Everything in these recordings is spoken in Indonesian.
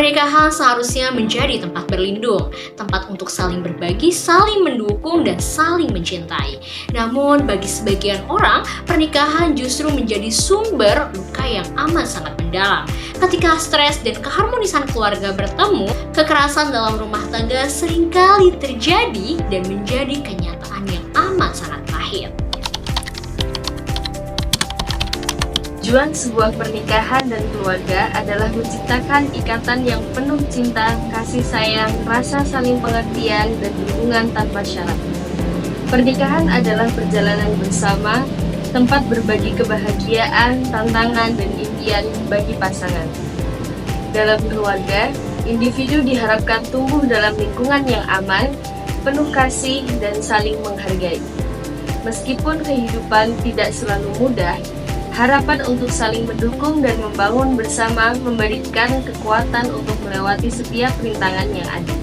Pernikahan seharusnya menjadi tempat berlindung, tempat untuk saling berbagi, saling mendukung, dan saling mencintai. Namun, bagi sebagian orang, pernikahan justru menjadi sumber luka yang amat sangat mendalam. Ketika stres dan keharmonisan keluarga bertemu, kekerasan dalam rumah tangga seringkali terjadi dan menjadi kenyataan yang amat sangat pahit. Tujuan sebuah pernikahan dan keluarga adalah menciptakan ikatan yang penuh cinta, kasih sayang, rasa saling pengertian, dan hubungan tanpa syarat. Pernikahan adalah perjalanan bersama, tempat berbagi kebahagiaan, tantangan, dan impian bagi pasangan. Dalam keluarga, individu diharapkan tumbuh dalam lingkungan yang aman, penuh kasih, dan saling menghargai. Meskipun kehidupan tidak selalu mudah, harapan untuk saling mendukung dan membangun bersama memberikan kekuatan untuk melewati setiap rintangan yang ada.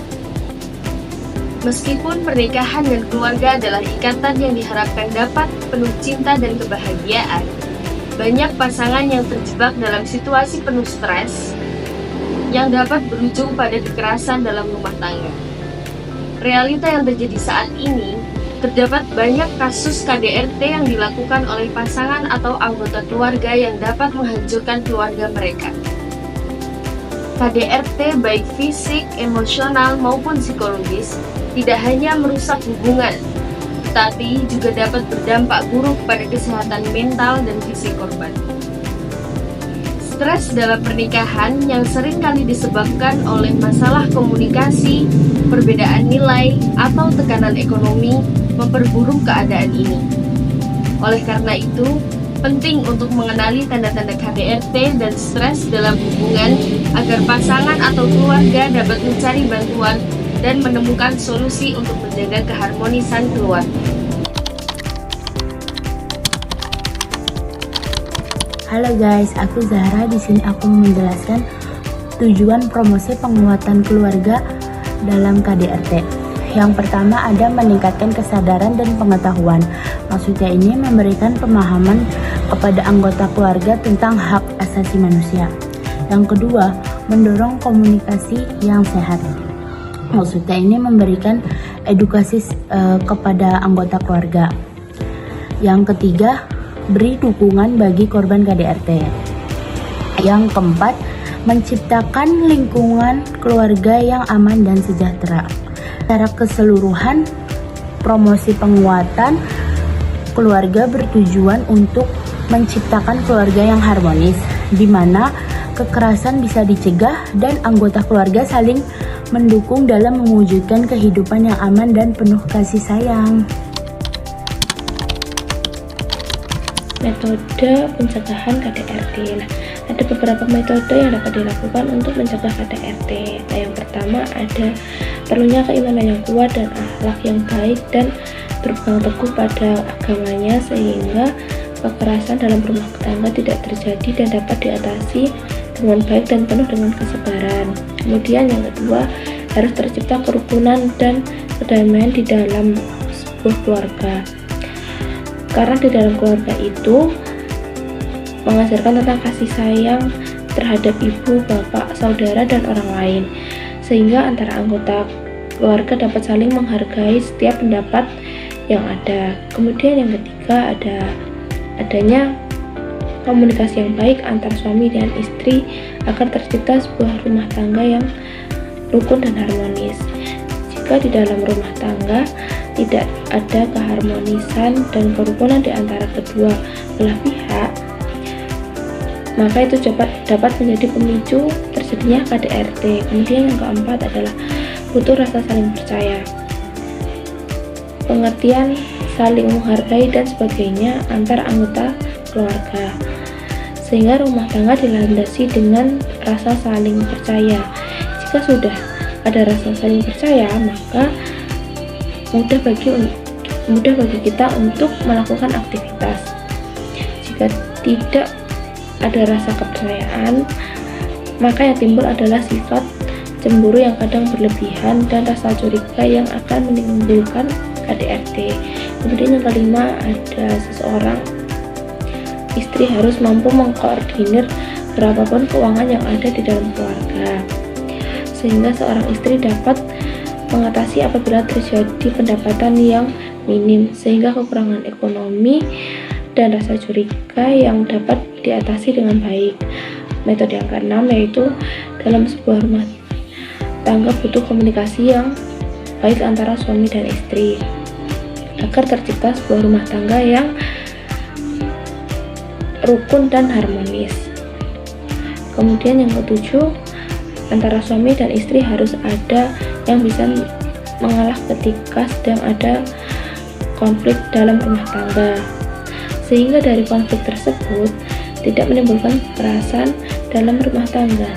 Meskipun pernikahan dan keluarga adalah ikatan yang diharapkan dapat penuh cinta dan kebahagiaan, banyak pasangan yang terjebak dalam situasi penuh stres yang dapat berujung pada kekerasan dalam rumah tangga. Realita yang terjadi saat ini, terdapat banyak kasus KDRT yang dilakukan oleh pasangan atau anggota keluarga yang dapat menghancurkan keluarga mereka. KDRT baik fisik, emosional, maupun psikologis tidak hanya merusak hubungan, tetapi juga dapat berdampak buruk pada kesehatan mental dan fisik korban. Stres dalam pernikahan yang sering kali disebabkan oleh masalah komunikasi, perbedaan nilai, atau tekanan ekonomi memperburuk keadaan ini. Oleh karena itu, penting untuk mengenali tanda-tanda KDRT dan stres dalam hubungan agar pasangan atau keluarga dapat mencari bantuan dan menemukan solusi untuk menjaga keharmonisan keluarga. Halo guys, aku Zahra. Di sini aku menjelaskan tujuan promosi penguatan keluarga dalam KDRT. Yang pertama ada meningkatkan kesadaran dan pengetahuan. Maksudnya ini memberikan pemahaman kepada anggota keluarga tentang hak asasi manusia. Yang kedua, mendorong komunikasi yang sehat. Maksudnya ini memberikan edukasi kepada anggota keluarga. Yang ketiga, beri dukungan bagi korban KDRT. Yang keempat, menciptakan lingkungan keluarga yang aman dan sejahtera. Secara keseluruhan, promosi penguatan keluarga bertujuan untuk menciptakan keluarga yang harmonis, di mana kekerasan bisa dicegah dan anggota keluarga saling mendukung dalam mewujudkan kehidupan yang aman dan penuh kasih sayang. Metode pencegahan KDRT. Nah, ada beberapa metode yang dapat dilakukan untuk mencegah KDRT. Nah, yang pertama ada perlunya keimanan yang kuat dan akhlak yang baik dan berpegang teguh pada agamanya sehingga kekerasan dalam rumah tangga tidak terjadi dan dapat diatasi dengan baik dan penuh dengan kesabaran. Kemudian yang kedua, harus tercipta kerukunan dan kedamaian di dalam sebuah keluarga. Karena di dalam keluarga itu mengajarkan tentang kasih sayang terhadap ibu, bapak, saudara, dan orang lain, sehingga antara anggota keluarga dapat saling menghargai setiap pendapat yang ada. Kemudian yang ketiga adanya komunikasi yang baik antar suami dan istri agar tercipta sebuah rumah tangga yang rukun dan harmonis. Jika di dalam rumah tangga tidak ada keharmonisan dan kerukunan di antara kedua belah pihak, maka itu dapat menjadi pemicu terjadinya KDRT. Kemudian yang keempat adalah butuh rasa saling percaya, pengertian, saling menghargai, dan sebagainya antar anggota keluarga, sehingga rumah tangga dilandasi dengan rasa saling percaya. Jika sudah ada rasa saling percaya, maka mudah bagi kita untuk melakukan aktivitas. Jika tidak ada rasa kepercayaan, maka yang timbul adalah sifat cemburu yang kadang berlebihan dan rasa curiga yang akan menimbulkan KDRT. Kemudian yang kelima ada seseorang istri harus mampu mengkoordinir berapapun keuangan yang ada di dalam keluarga. sehingga seorang istri dapat mengatasi apabila terjadi pendapatan yang minim, sehingga kekurangan ekonomi dan rasa curiga yang dapat diatasi dengan baik. Metode yang keenam yaitu dalam sebuah rumah tangga butuh komunikasi yang baik antara suami dan istri agar tercipta sebuah rumah tangga yang rukun dan harmonis. Kemudian yang ketujuh, antara suami dan istri harus ada yang bisa mengalah ketika sedang ada konflik dalam rumah tangga, sehingga dari konflik tersebut tidak menimbulkan kekerasan dalam rumah tangga.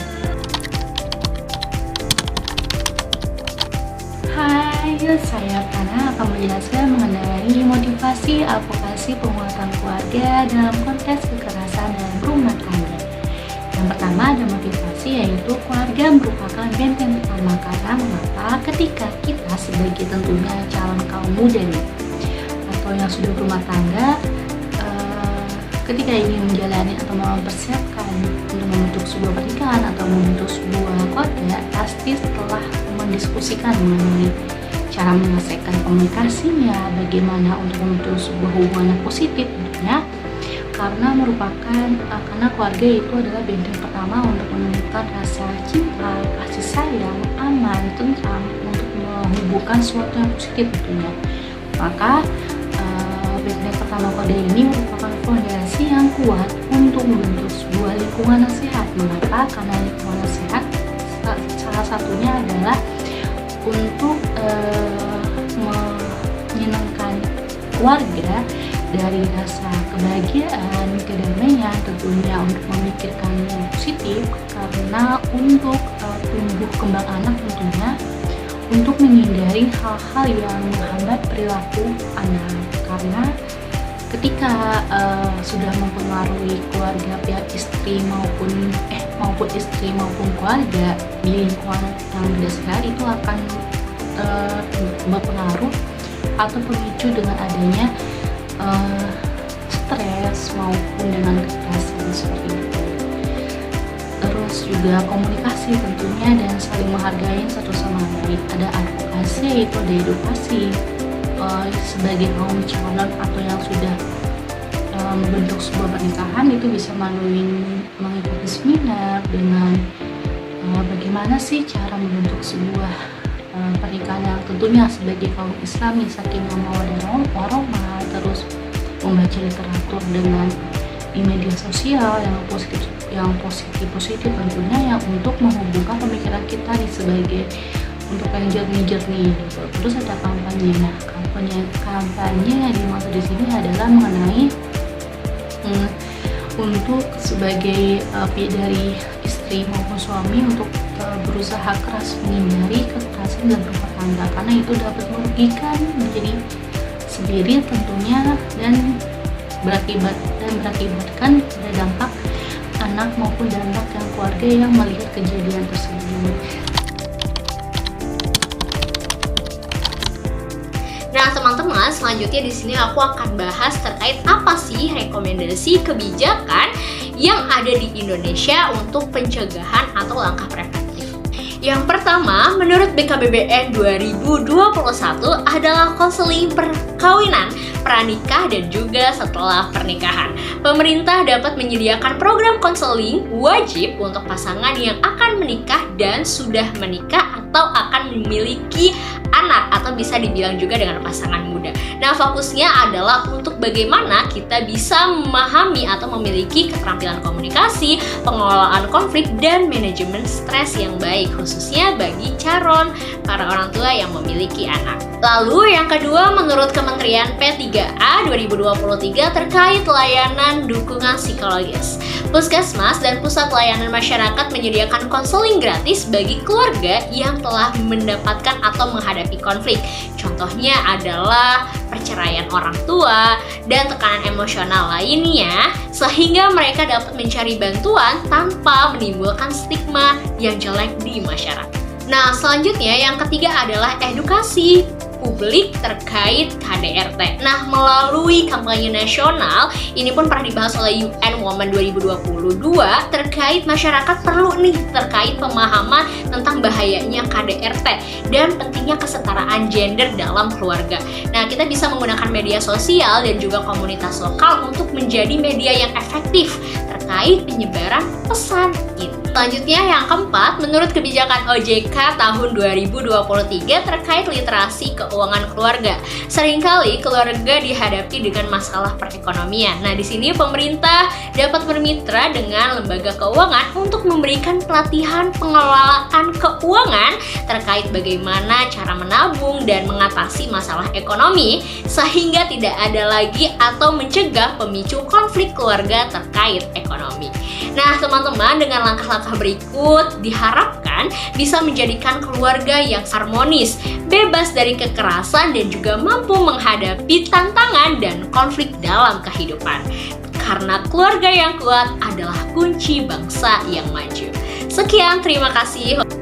Hai, saya Prana akan menjelaskan mengenai motivasi advokasi penguatan keluarga dalam konteks kekerasan dalam rumah tangga. Yang pertama ada motivasi, yaitu keluarga merupakan benteng utama. Karena mengapa? Ketika kita sebagai tentunya calon kaum muda atau yang sudah berumah tangga, ketika ingin menjalani atau mempersiapkan untuk membentuk sebuah pernikahan atau membentuk sebuah keluarga, pasti setelah mendiskusikan mengenai cara menyelesaikan komunikasinya, bagaimana untuk membentuk sebuah hubungan yang positif tentunya, karena keluarga itu adalah benteng pertama untuk menumbuhkan rasa cinta, kasih sayang, aman, tentram, untuk menghubungkan sesuatu yang positif tentunya. Maka benteng pertama keluarga ini merupakan fondasi yang kuat untuk membentuk sebuah lingkungan yang sehat. Mengapa? Karena lingkungan yang sehat salah satunya adalah untuk menyenangkan keluarga dari rasa kebahagiaan, kedamaian, tentunya untuk memikirkan yang positif, karena untuk tumbuh kembang anak tentunya, untuk menghindari hal-hal yang menghambat perilaku anak. Karena ketika sudah mempengaruhi keluarga pihak istri maupun istri maupun keluarga di lingkungan yang tidak sehat, itu akan berpengaruh atau pemicu dengan adanya stres maupun dengan kekerasan seperti itu. Terus juga komunikasi tentunya dan saling menghargai satu sama lain. Ada advokasi, yaitu ada edukasi sebagai kaum calon atau yang sudah membentuk sebuah pernikahan, itu bisa mengikuti seminar dengan bagaimana sih cara membentuk sebuah pernikahan yang tentunya sebagai kaum Islami, sakinah mawaddah warahmah, terus membaca literatur dengan di media sosial yang positif tentunya, yang untuk menghubungkan pemikiran kita sebagai untuk yang jernih gitu. Terus ada kampanye. Nah, kampanye yang dimaksud di sini adalah mengenai untuk sebagai dari istri maupun suami untuk berusaha keras menghindari kekerasan dalam rumah tangga, karena itu dapat merugikan menjadi sendiri tentunya dan berakibatkan pada dampak anak maupun dampak yang keluarga yang melihat kejadian tersebut. Nah, teman-teman, selanjutnya di sini aku akan bahas terkait apa sih rekomendasi kebijakan yang ada di Indonesia untuk pencegahan atau langkah preventif. Yang pertama, menurut BKBBN 2021 adalah konseling perkawinan, pranikah, dan juga setelah pernikahan. Pemerintah dapat menyediakan program konseling wajib untuk pasangan yang akan menikah dan sudah menikah atau akan memiliki anak, atau bisa dibilang juga dengan pasangan muda. Nah, fokusnya adalah untuk bagaimana kita bisa memahami atau memiliki keterampilan komunikasi, pengelolaan konflik, dan manajemen stres yang baik, khususnya bagi calon para orang tua yang memiliki anak. Lalu yang kedua, menurut Kementerian P3A 2023 terkait layanan dukungan psikologis. Puskesmas dan Pusat Layanan Masyarakat menyediakan konseling gratis bagi keluarga yang telah mendapatkan atau menghadapi konflik. Contohnya adalah perceraian orang tua dan tekanan emosional lainnya, sehingga mereka dapat mencari bantuan tanpa menimbulkan stigma yang jelek di masyarakat. Nah, selanjutnya yang ketiga adalah edukasi. publik terkait KDRT. Nah, melalui kampanye nasional, ini pun pernah dibahas oleh UN Women 2022 terkait masyarakat perlu nih terkait pemahaman tentang bahayanya KDRT dan pentingnya kesetaraan gender dalam keluarga. Nah, kita bisa menggunakan media sosial dan juga komunitas lokal untuk menjadi media yang efektif terkait penyebaran pesan itu. Selanjutnya yang keempat, menurut kebijakan OJK tahun 2023 terkait literasi keuangan keluarga. Seringkali keluarga dihadapi dengan masalah perekonomian. Nah, di sini pemerintah dapat bermitra dengan lembaga keuangan untuk memberikan pelatihan pengelolaan keuangan terkait bagaimana cara menabung dan mengatasi masalah ekonomi sehingga tidak ada lagi atau mencegah pemicu konflik keluarga terkait ekonomi. Nah, teman-teman, dengan langkah-langkah berikut diharapkan bisa menjadikan keluarga yang harmonis, bebas dari kekerasan dan juga mampu menghadapi tantangan dan konflik dalam kehidupan. Karena keluarga yang kuat adalah kunci bangsa yang maju. Sekian, terima kasih.